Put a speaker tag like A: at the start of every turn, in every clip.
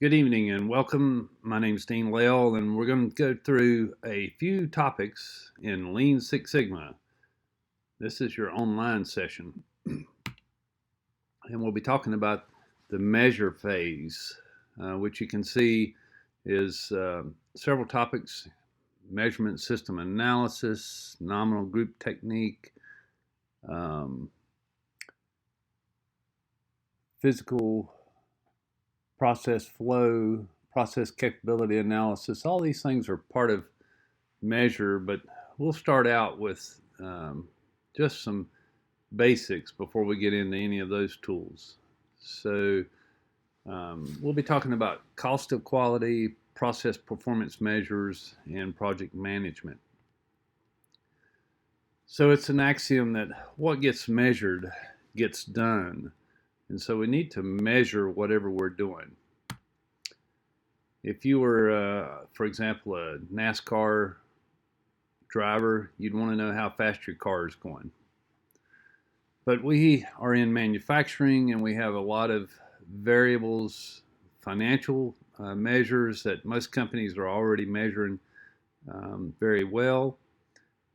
A: Good evening and welcome. My name is Dean Lell, and we're going to go through a few topics in Lean Six Sigma. This is your online session, and we'll be talking about the measure phase, which you can see is several topics: measurement system analysis, nominal group technique, physical process flow, process capability analysis. All these things are part of measure, but we'll start out with just some basics before we get into any of those tools. So we'll be talking about cost of quality, process performance measures, and project management. So it's an axiom that what gets measured gets done. And so we need to measure whatever we're doing. If you were, for example, a NASCAR driver, you'd want to know how fast your car is going. But we are in manufacturing, and we have a lot of variables, financial measures that most companies are already measuring very well.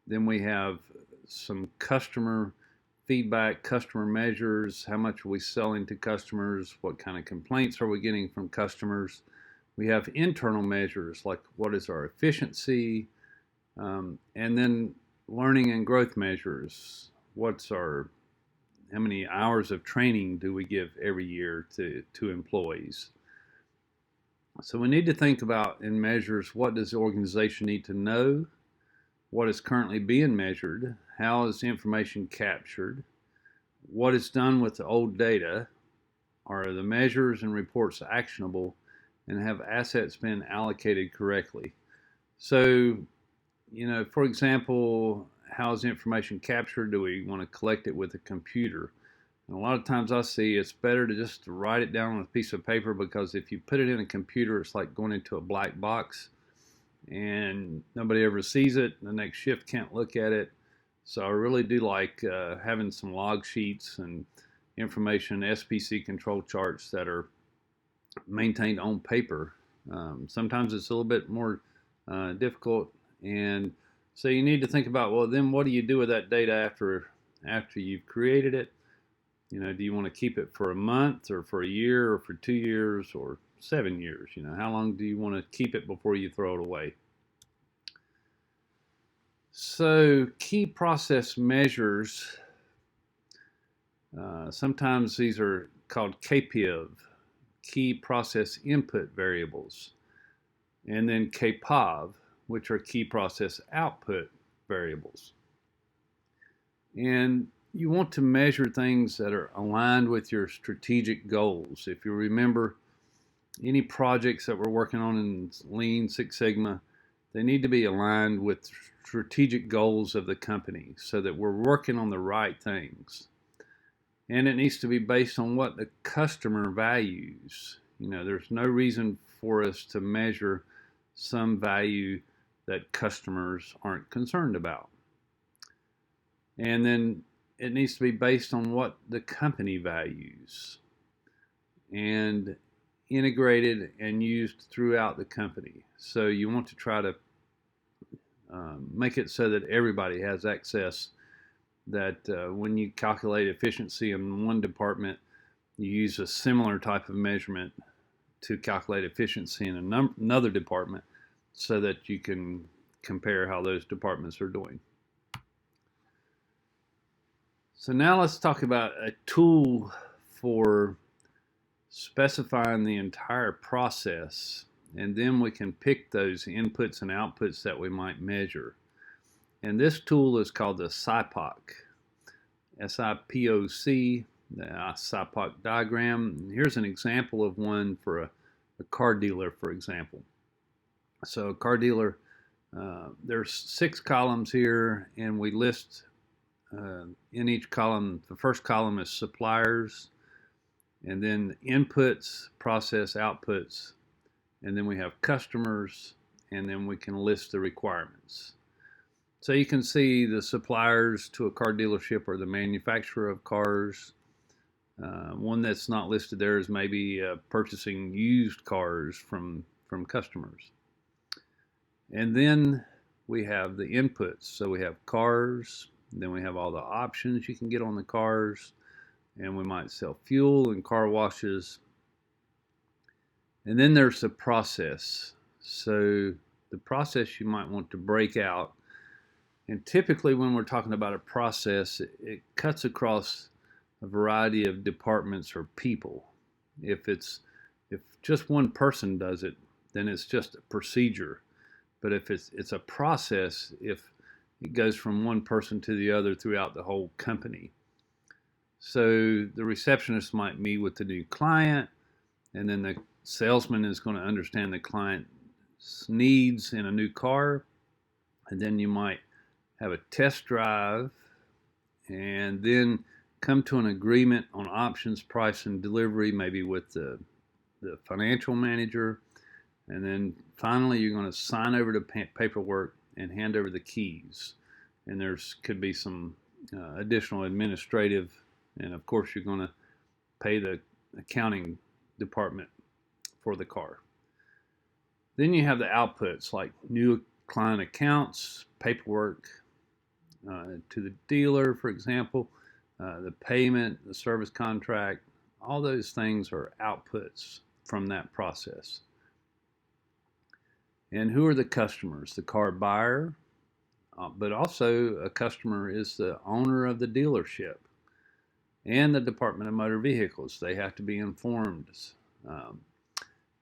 A: Then we have some customer feedback, customer measures. How much are we selling to customers? What kind of complaints are we getting from customers? We have internal measures like what is our efficiency, and then learning and growth measures. How many hours of training do we give every year to employees? So we need to think about in measures, what does the organization need to know? What is currently being measured? How is the information captured? What is done with the old data? Are the measures and reports actionable? And have assets been allocated correctly? So, for example, how is information captured? Do we want to collect it with a computer? And a lot of times I see it's better to just write it down on a piece of paper, because if you put it in a computer, it's like going into a black box and nobody ever sees it. The next shift can't look at it. So I really do like having some log sheets and information, SPC control charts that are maintained on paper. Sometimes it's a little bit more difficult, and so you need to think about, well, then what do you do with that data after you've created it? Do you want to keep it for a month or for a year or for 2 years or 7 years? How long do you want to keep it before you throw it away? So key process measures, sometimes these are called KPIV, key process input variables, and then KPOV, which are key process output variables. And you want to measure things that are aligned with your strategic goals. If you remember, any projects that we're working on in Lean Six Sigma, they need to be aligned with strategic goals of the company so that we're working on the right things. And it needs to be based on what the customer values. There's no reason for us to measure some value that customers aren't concerned about. And then it needs to be based on what the company values and integrated and used throughout the company. So you want to try to make it so that everybody has access, that when you calculate efficiency in one department, you use a similar type of measurement to calculate efficiency in another department, so that you can compare how those departments are doing. So now let's talk about a tool for specifying the entire process, and then we can pick those inputs and outputs that we might measure. And this tool is called the Sipoc, SIPOC, the Sipoc diagram. Here's an example of one for a car dealer, for example. So a car dealer, there's 6 columns here, and we list in each column. The first column is suppliers, and then inputs, process, outputs, and then we have customers, and then we can list the requirements. So you can see the suppliers to a car dealership are the manufacturer of cars. One that's not listed there is maybe purchasing used cars from customers. And then we have the inputs. So we have cars, then we have all the options you can get on the cars, and we might sell fuel and car washes. And then there's the process. So the process you might want to break out. And typically when we're talking about a process, it cuts across a variety of departments or people. If just one person does it, then it's just a procedure. But if it's a process, if it goes from one person to the other throughout the whole company. So the receptionist might meet with the new client, and then the salesman is going to understand the client's needs in a new car, and then you might have a test drive, and then come to an agreement on options, price, and delivery, maybe with the financial manager. And then finally, you're going to sign over the paperwork and hand over the keys. And could be some additional administrative, and of course, you're going to pay the accounting department for the car. Then you have the outputs like new client accounts, paperwork to the dealer, for example, the payment, the service contract. All those things are outputs from that process. And who are the customers? The car buyer, but also a customer is the owner of the dealership and the Department of Motor Vehicles. They have to be informed.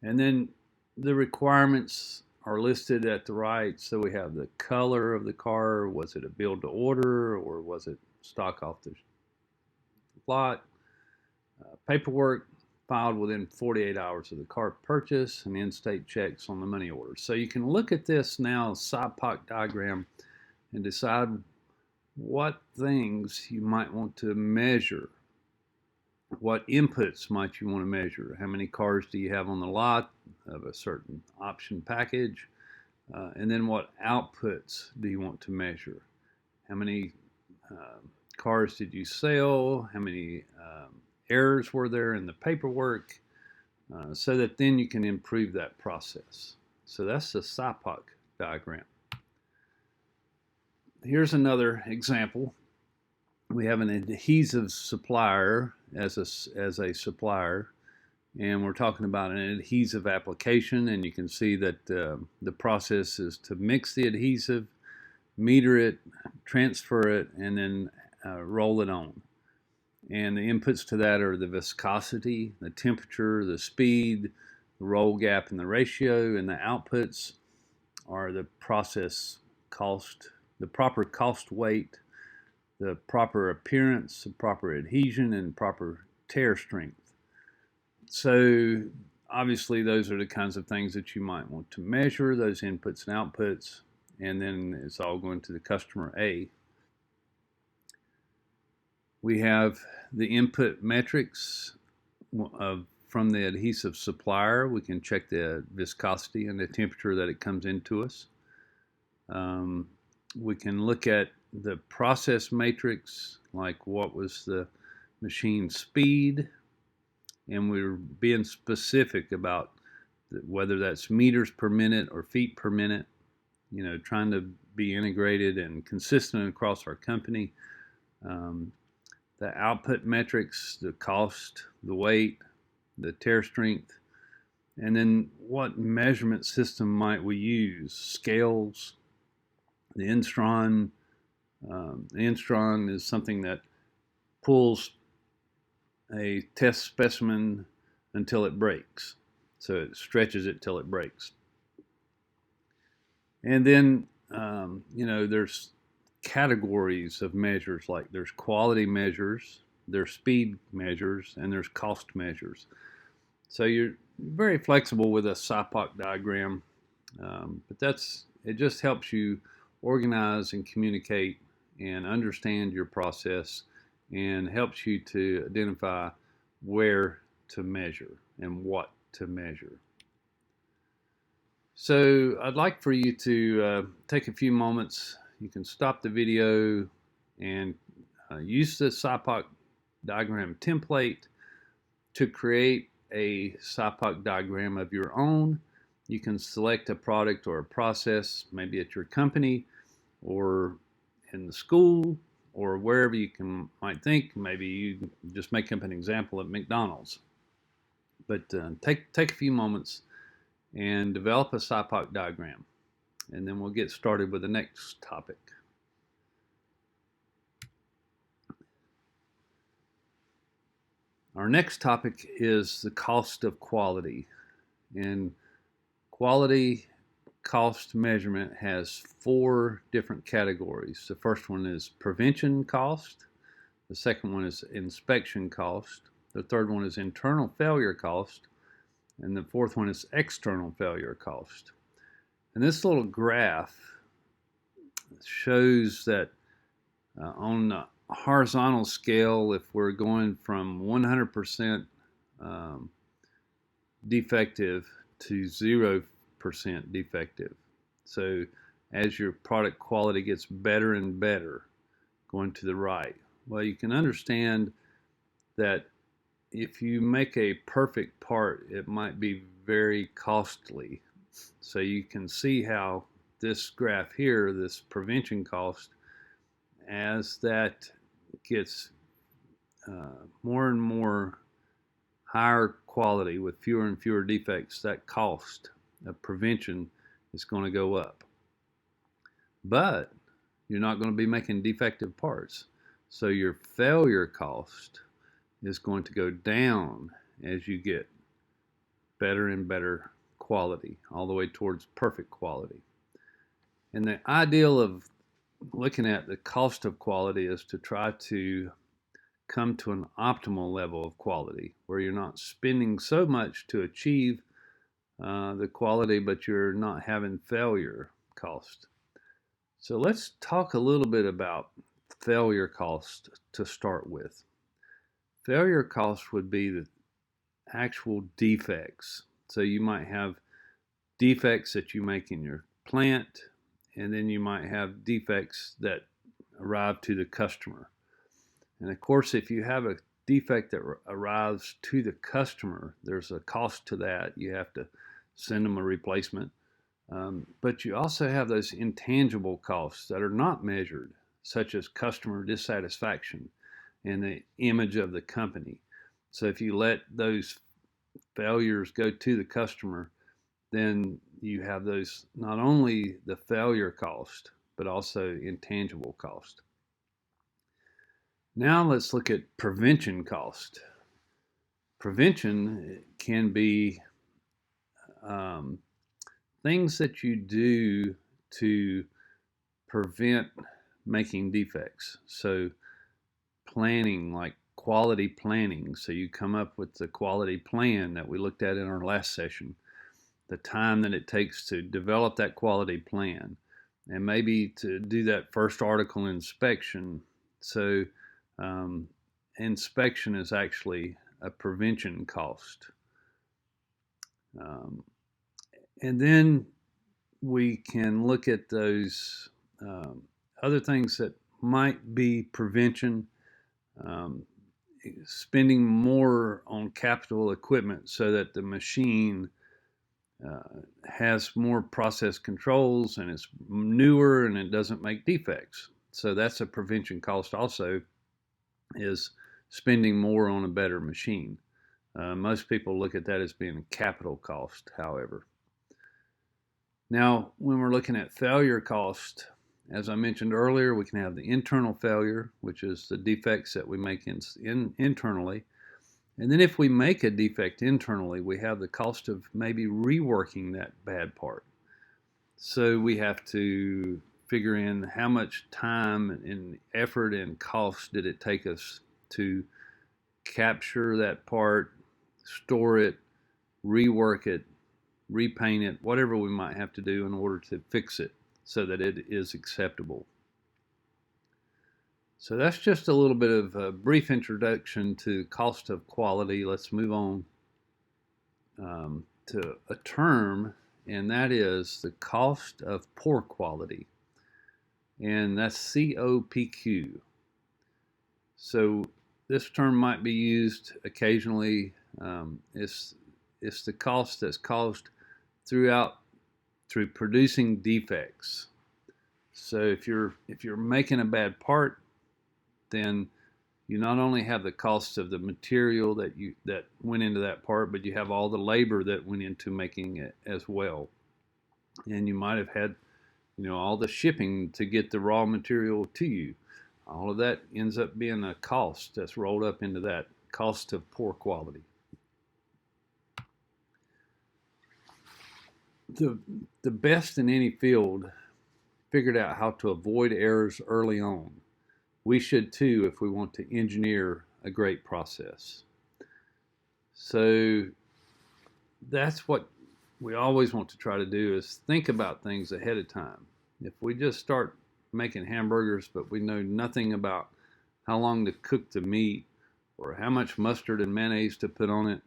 A: And then the requirements are listed at the right. So we have the color of the car. Was it a build to order, or was it stock off the lot? Paperwork filed within 48 hours of the car purchase, and in-state checks on the money order. So you can look at this now, Sipoc diagram, and decide what things you might want to measure. What inputs might you want to measure? How many cars do you have on the lot of a certain option package? And then what outputs do you want to measure? How many cars did you sell? How many errors were there in the paperwork? So that then you can improve that process. So that's the Sipoc diagram. Here's another example. We have an adhesive supplier as a supplier, and we're talking about an adhesive application, and you can see that the process is to mix the adhesive, meter it, transfer it, and then roll it on. And the inputs to that are the viscosity, the temperature, the speed, the roll gap, and the ratio. And the outputs are the process cost, the proper cost weight, the proper appearance, the proper adhesion, and proper tear strength. So obviously those are the kinds of things that you might want to measure, those inputs and outputs, and then it's all going to the customer A. We have the input metrics from the adhesive supplier. We can check the viscosity and the temperature that it comes into us. We can look at the process matrix, like what was the machine speed, and we're being specific about whether that's meters per minute or feet per minute, trying to be integrated and consistent across our company. The output metrics, the cost, the weight, the tear strength, and then what measurement system might we use? Scales, the instron. The instron is something that pulls a test specimen until it breaks. So it stretches it till it breaks. And then, there's categories of measures, like there's quality measures, there's speed measures, and there's cost measures. So you're very flexible with a Sipoc diagram, but it just helps you organize and communicate and understand your process, and helps you to identify where to measure and what to measure. So I'd like for you to take a few moments. You can stop the video and use the Sipoc diagram template to create a Sipoc diagram of your own, you can select a product or a process, maybe at your company or in the school or wherever you might think. Maybe you just make up an example at McDonald's. But take a few moments and develop a Sipoc diagram, and then we'll get started with the next topic. Our next topic is the cost of quality. And quality cost measurement has 4 different categories. The first one is prevention cost. The second one is inspection cost. The third one is internal failure cost. And the fourth one is external failure cost. And this little graph shows that on the horizontal scale, if we're going from 100% defective to 0% defective. So as your product quality gets better and better, going to the right, well, you can understand that if you make a perfect part, it might be very costly. So you can see how this graph here, this prevention cost, as that gets more and more higher quality with fewer and fewer defects, that cost of prevention is going to go up. But you're not going to be making defective parts. So your failure cost is going to go down as you get better and better quality, all the way towards perfect quality. And the ideal of looking at the cost of quality is to try to come to an optimal level of quality where you're not spending so much to achieve the quality, but you're not having failure cost. So let's talk a little bit about failure cost to start with. Failure cost would be the actual defects. So you might have defects that you make in your plant, and then you might have defects that arrive to the customer. And of course, if you have a defect that arrives to the customer, there's a cost to that. You have to send them a replacement. But you also have those intangible costs that are not measured, such as customer dissatisfaction and the image of the company. So if you let those failures go to the customer, then you have those, not only the failure cost, but also intangible cost. Now let's look at prevention cost. Prevention can be things that you do to prevent making defects. So planning, like quality planning. So you come up with the quality plan that we looked at in our last session, the time that it takes to develop that quality plan, and maybe to do that first article inspection. So inspection is actually a prevention cost. And then we can look at those other things that might be prevention, spending more on capital equipment so that the machine has more process controls and it's newer and it doesn't make defects. So that's a prevention cost also, is spending more on a better machine. Most people look at that as being a capital cost, however. Now, when we're looking at failure cost, as I mentioned earlier, we can have the internal failure, which is the defects that we make internally. And then if we make a defect internally, we have the cost of maybe reworking that bad part. So we have to figure in how much time and effort and cost did it take us to capture that part, store it, rework it, repaint it, whatever we might have to do in order to fix it so that it is acceptable. So that's just a little bit of a brief introduction to cost of quality. Let's move on to a term, and that is the cost of poor quality. And that's COPQ. So this term might be used occasionally It's the cost that's caused through producing defects. So if you're making a bad part, then you not only have the cost of the material that went into that part, but you have all the labor that went into making it as well. And you might have had, all the shipping to get the raw material to you. All of that ends up being a cost that's rolled up into that cost of poor quality. The best in any field figured out how to avoid errors early on. We should too if we want to engineer a great process. So that's what we always want to try to do, is think about things ahead of time. If we just start making hamburgers but we know nothing about how long to cook the meat, or how much mustard and mayonnaise to put on it,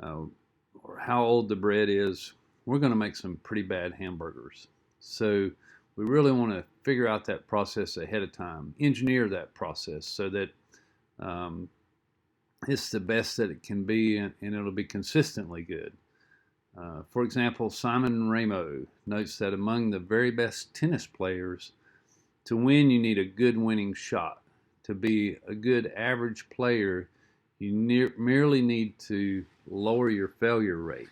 A: or how old the bread is, we're going to make some pretty bad hamburgers. So we really want to figure out that process ahead of time, engineer that process so that it's the best that it can be, and it'll be consistently good. For example, Simon Ramo notes that among the very best tennis players, to win you need a good winning shot. To be a good average player, you merely need to lower your failure rate.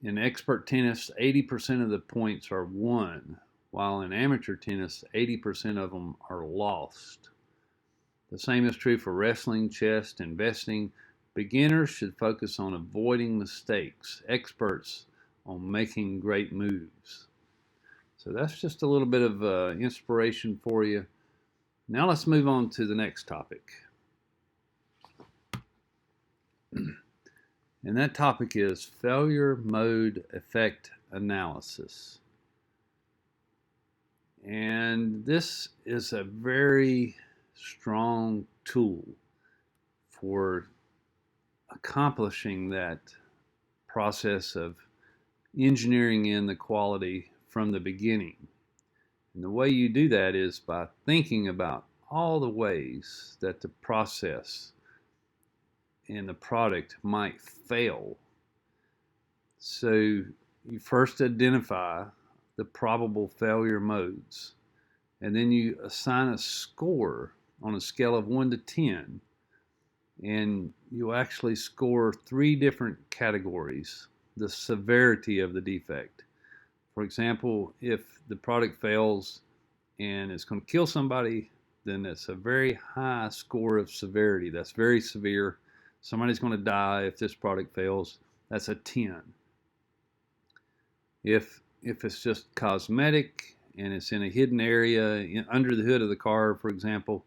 A: In expert tennis, 80% of the points are won, while in amateur tennis, 80% of them are lost. The same is true for wrestling, chess, investing. Beginners should focus on avoiding mistakes, experts on making great moves. So that's just a little bit of inspiration for you. Now let's move on to the next topic. And that topic is failure mode effect analysis. And this is a very strong tool for accomplishing that process of engineering in the quality from the beginning. And the way you do that is by thinking about all the ways that the process and the product might fail. So you first identify the probable failure modes, and then you assign a score on a scale of 1 to 10, and you actually score 3 different categories: the severity of the defect. For example, if the product fails and it's going to kill somebody, then it's a very high score of severity. That's very severe. Somebody's going to die if this product fails. That's a 10. If it's just cosmetic and it's in a hidden area under the hood of the car, for example,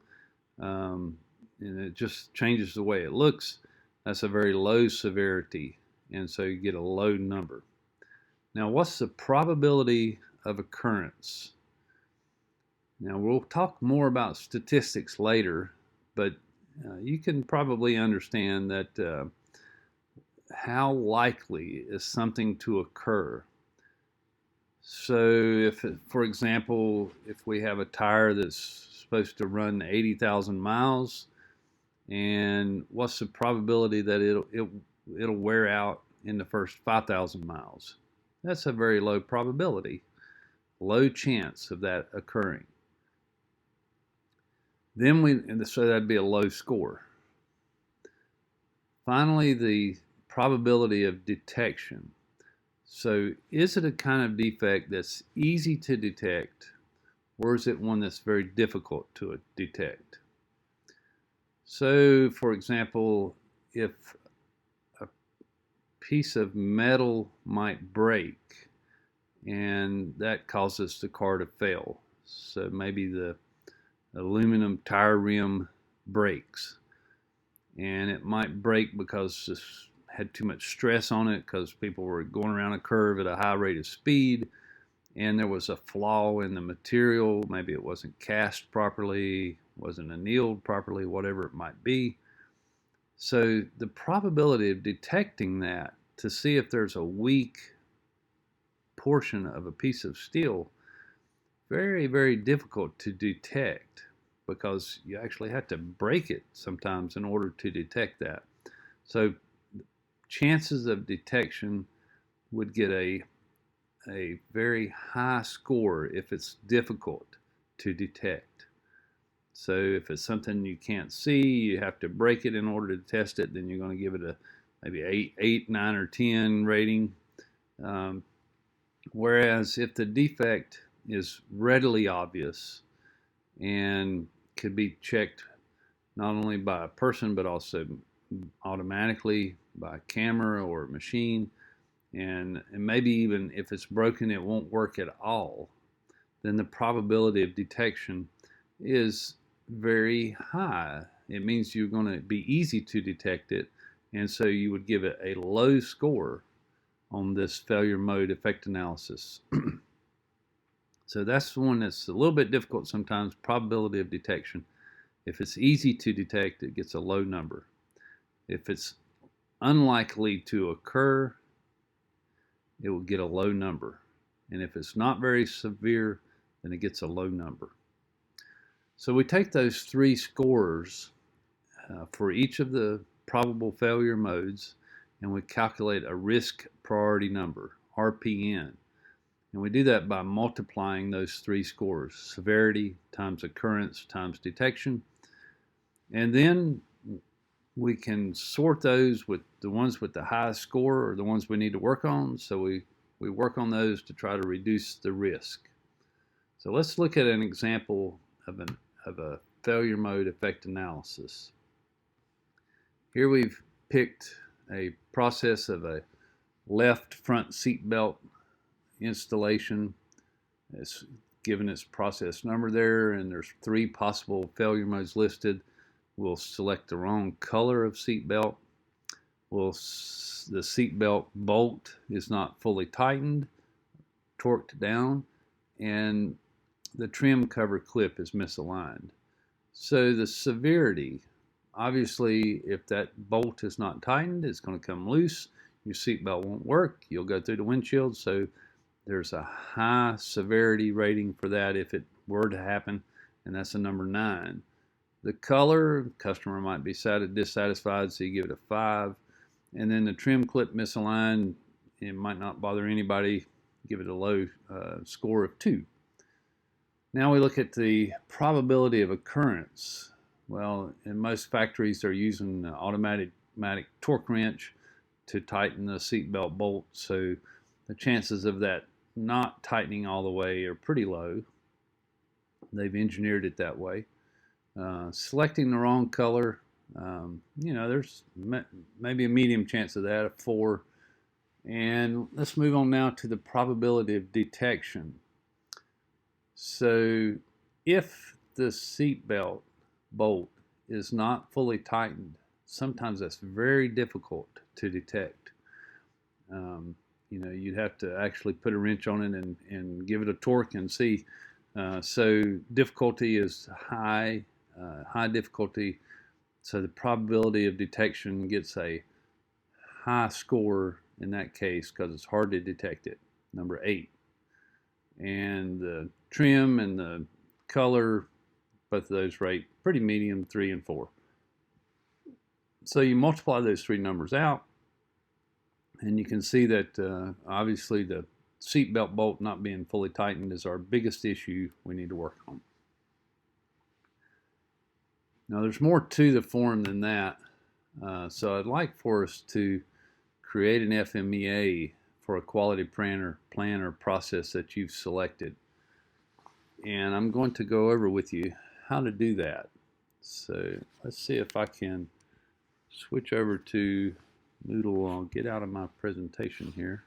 A: and it just changes the way it looks, that's a very low severity, and so you get a low number. Now, what's the probability of occurrence? Now, we'll talk more about statistics later, but you can probably understand that how likely is something to occur. So for example, if we have a tire that's supposed to run 80,000 miles, and what's the probability that it'll wear out in the first 5,000 miles? That's a very low probability, low chance of that occurring. So that'd be a low score. Finally, the probability of detection. So is it a kind of defect that's easy to detect, or is it one that's very difficult to detect? So, for example, if a piece of metal might break and that causes the car to fail, so maybe the aluminum tire rim breaks, and it might break because it had too much stress on it, because people were going around a curve at a high rate of speed, and there was a flaw in the material. Maybe it wasn't cast properly, wasn't annealed properly, whatever it might be. So the probability of detecting that to see if there's a weak portion of a piece of steel, very, very difficult to detect, because you actually have to break it sometimes in order to detect that. So chances of detection would get a very high score if it's difficult to detect. So if it's something you can't see, you have to break it in order to test it, then you're going to give it a maybe 8, 9, or 10 rating. Whereas if the defect is readily obvious and could be checked not only by a person but also automatically by a camera or a machine, and maybe even if it's broken it won't work at all, then the probability of detection is very high. It means you're going to be easy to detect it, and so you would give it a low score on this failure mode effect analysis. So that's the one that's a little bit difficult sometimes, probability of detection. If it's easy to detect, it gets a low number. If it's unlikely to occur, it will get a low number. And if it's not very severe, then it gets a low number. So we take those 3 scores for each of the probable failure modes, and we calculate a risk priority number, RPN. And we do that by multiplying those 3 scores, severity times occurrence times detection. And then we can sort those with the ones with the highest score or the ones we need to work on. So we work on those to try to reduce the risk. So let's look at an example of a failure mode effect analysis. Here we've picked a process of a left front seat belt installation. It's given its process number there, and there's 3 possible failure modes listed. We'll select the wrong color of seat belt. The seat belt bolt is not fully tightened, torqued down, and the trim cover clip is misaligned. So the severity, obviously, if that bolt is not tightened, it's going to come loose. Your seatbelt won't work. You'll go through the windshield. So there's a high severity rating for that if it were to happen, and that's a number 9. The color, customer might be dissatisfied, so you give it a 5. And then the trim clip misaligned, it might not bother anybody, give it a low score of 2. Now we look at the probability of occurrence. Well, in most factories they're using an automatic torque wrench to tighten the seatbelt bolt, so the chances of that not tightening all the way are pretty low. They've engineered it that way. Selecting the wrong color, there's maybe a medium chance of that, a 4. And let's move on now to the probability of detection. So if the seatbelt bolt is not fully tightened, sometimes that's very difficult to detect. You'd have to actually put a wrench on it and give it a torque and see. So difficulty is high difficulty. So the probability of detection gets a high score in that case because it's hard to detect it, number 8. And the trim and the color, both of those rate pretty medium, 3 and 4. So you multiply those 3 numbers out, and you can see that obviously the seatbelt bolt not being fully tightened is our biggest issue we need to work on. Now there's more to the form than that, so I'd like for us to create an FMEA for a quality plan or process that you've selected. And I'm going to go over with you how to do that. So let's see if I can switch over to Moodle. I'll get out of my presentation here.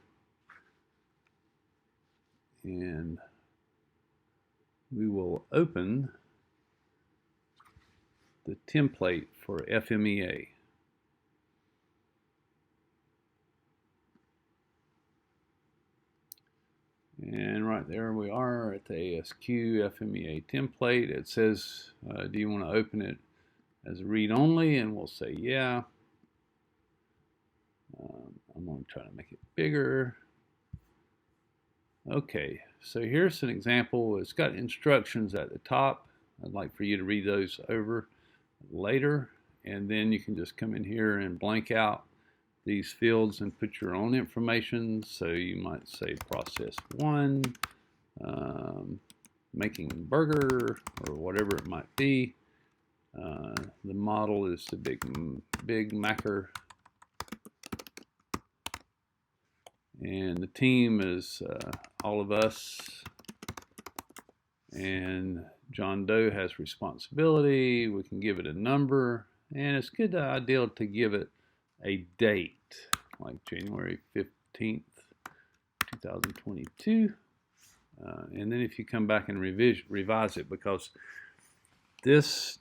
A: And we will open the template for FMEA. And right there we are at the ASQ FMEA template. It says, do you want to open it as read only? And we'll say, yeah. I'm going to try to make it bigger. Okay, so here's an example. It's got instructions at the top. I'd like for you to read those over later. And then you can just come in here and blank out these fields and put your own information. So you might say process 1, making burger, or whatever it might be. The model is the Big Macker, and the team is all of us, and John Doe has responsibility. We can give it a number, and it's good ideal to give it a date, like January 15th, 2022. And then if you come back and revise it, because this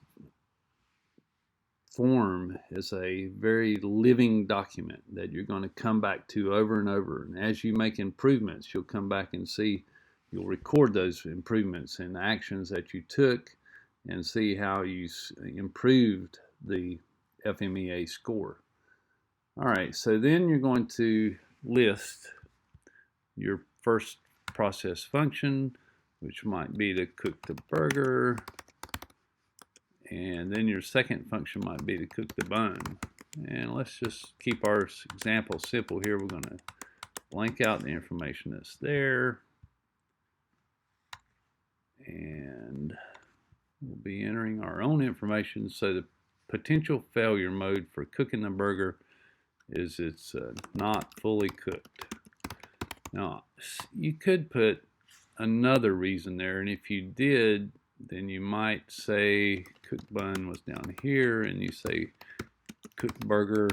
A: form is a very living document that you're going to come back to over and over. And as you make improvements, you'll come back and see, you'll record those improvements and actions that you took and see how you improved the FMEA score. All right, so then you're going to list your first process function, which might be to cook the burger. And then your second function might be to cook the bun. And let's just keep our example simple here. We're going to blank out the information that's there. And we'll be entering our own information. So the potential failure mode for cooking the burger is it's not fully cooked. Now, you could put another reason there, and if you did, then you might say cooked bun was down here, and you say cooked burger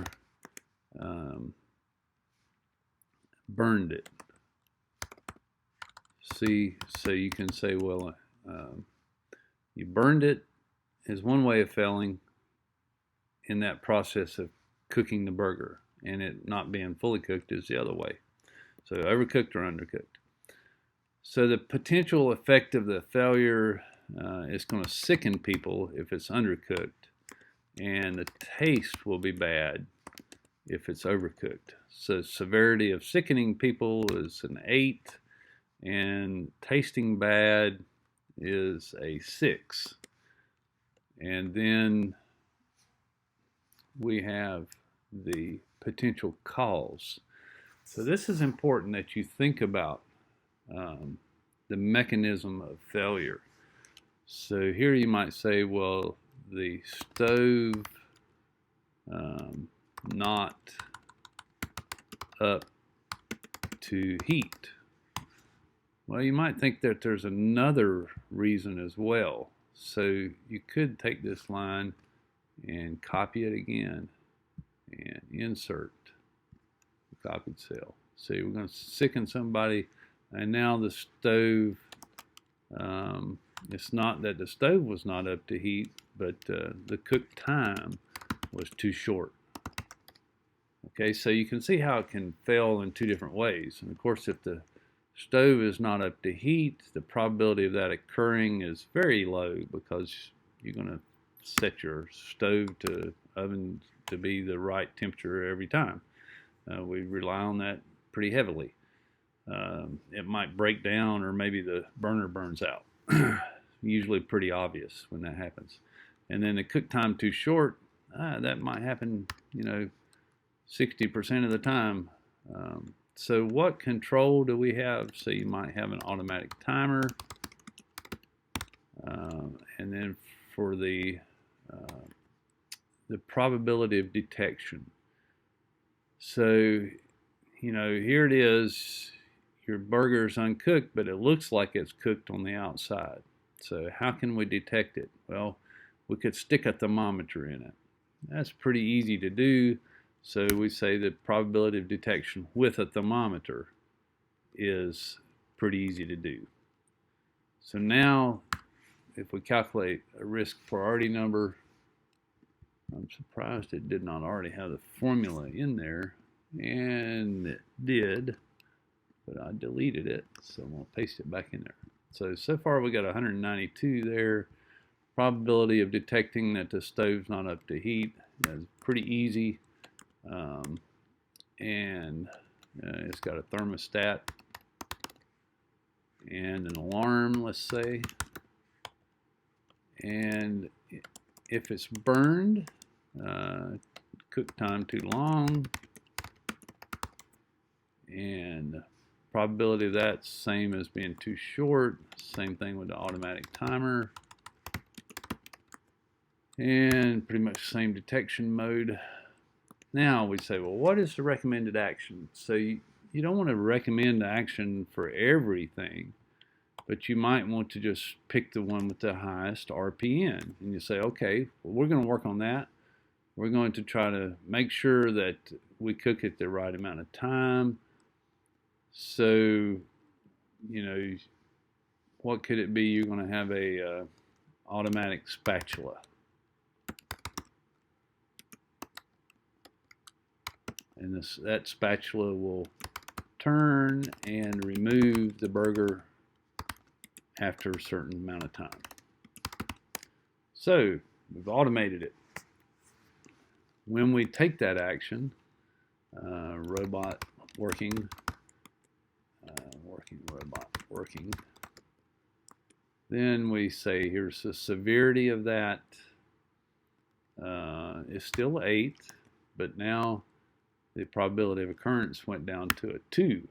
A: burned it. See, so you can say, well, you burned it is one way of failing in that process of cooking the burger, and it not being fully cooked is the other way. So overcooked or undercooked. So the potential effect of the failure is going to sicken people if it's undercooked, and the taste will be bad if it's overcooked. So severity of sickening people is an 8, and tasting bad is a 6. And then we have the potential cause. So this is important that you think about the mechanism of failure. So here you might say, well, the stove not up to heat. Well, you might think that there's another reason as well. So you could take this line and copy it again and insert the copied cell. See, we're going to sicken somebody, and now the stove, it's not that the stove was not up to heat, but the cook time was too short. Okay, so you can see how it can fail in two different ways. And of course, if the stove is not up to heat, the probability of that occurring is very low, because you're going to set your stove to oven to be the right temperature every time. We rely on that pretty heavily. It might break down, or maybe the burner burns out. Usually pretty obvious when that happens. And then the cook time too short, that might happen, 60% of the time. So what control do we have? So you might have an automatic timer, and then for the probability of detection. So, here it is, your burger's uncooked, but it looks like it's cooked on the outside. So how can we detect it? Well, we could stick a thermometer in it. That's pretty easy to do. So we say the probability of detection with a thermometer is pretty easy to do. So now, if we calculate a risk priority number, I'm surprised it did not already have the formula in there, and it did, but I deleted it, so I'm going to paste it back in there. So far we got 192 there. Probability of detecting that the stove's not up to heat is pretty easy. And it's got a thermostat and an alarm, let's say. And if it's burned, cook time too long, And probability of that same as being too short. Same thing with the automatic timer. And pretty much same detection mode. Now we say, well, what is the recommended action? So you don't want to recommend the action for everything, but you might want to just pick the one with the highest RPN. And you say, okay, well, we're going to work on that. We're going to try to make sure that we cook it the right amount of time. So, what could it be? You're going to have a automatic spatula. And that spatula will turn and remove the burger after a certain amount of time. So we've automated it. When we take that action, robot working, robot working, then we say here's the severity of that. Is still 8, but now the probability of occurrence went down to a 2.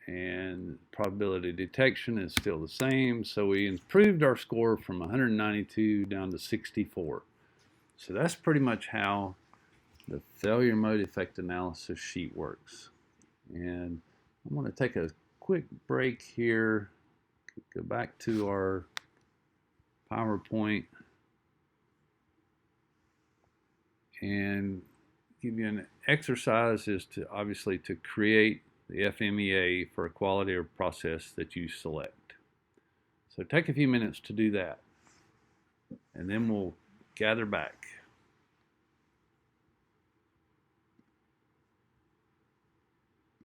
A: And probability of detection is still the same, so we improved our score from 192 down to 64. So that's pretty much how the failure mode effect analysis sheet works. And I'm going to take a quick break here, go back to our PowerPoint, and give you an exercise is to obviously to create the FMEA for a quality or process that you select. So take a few minutes to do that, and then we'll gather back.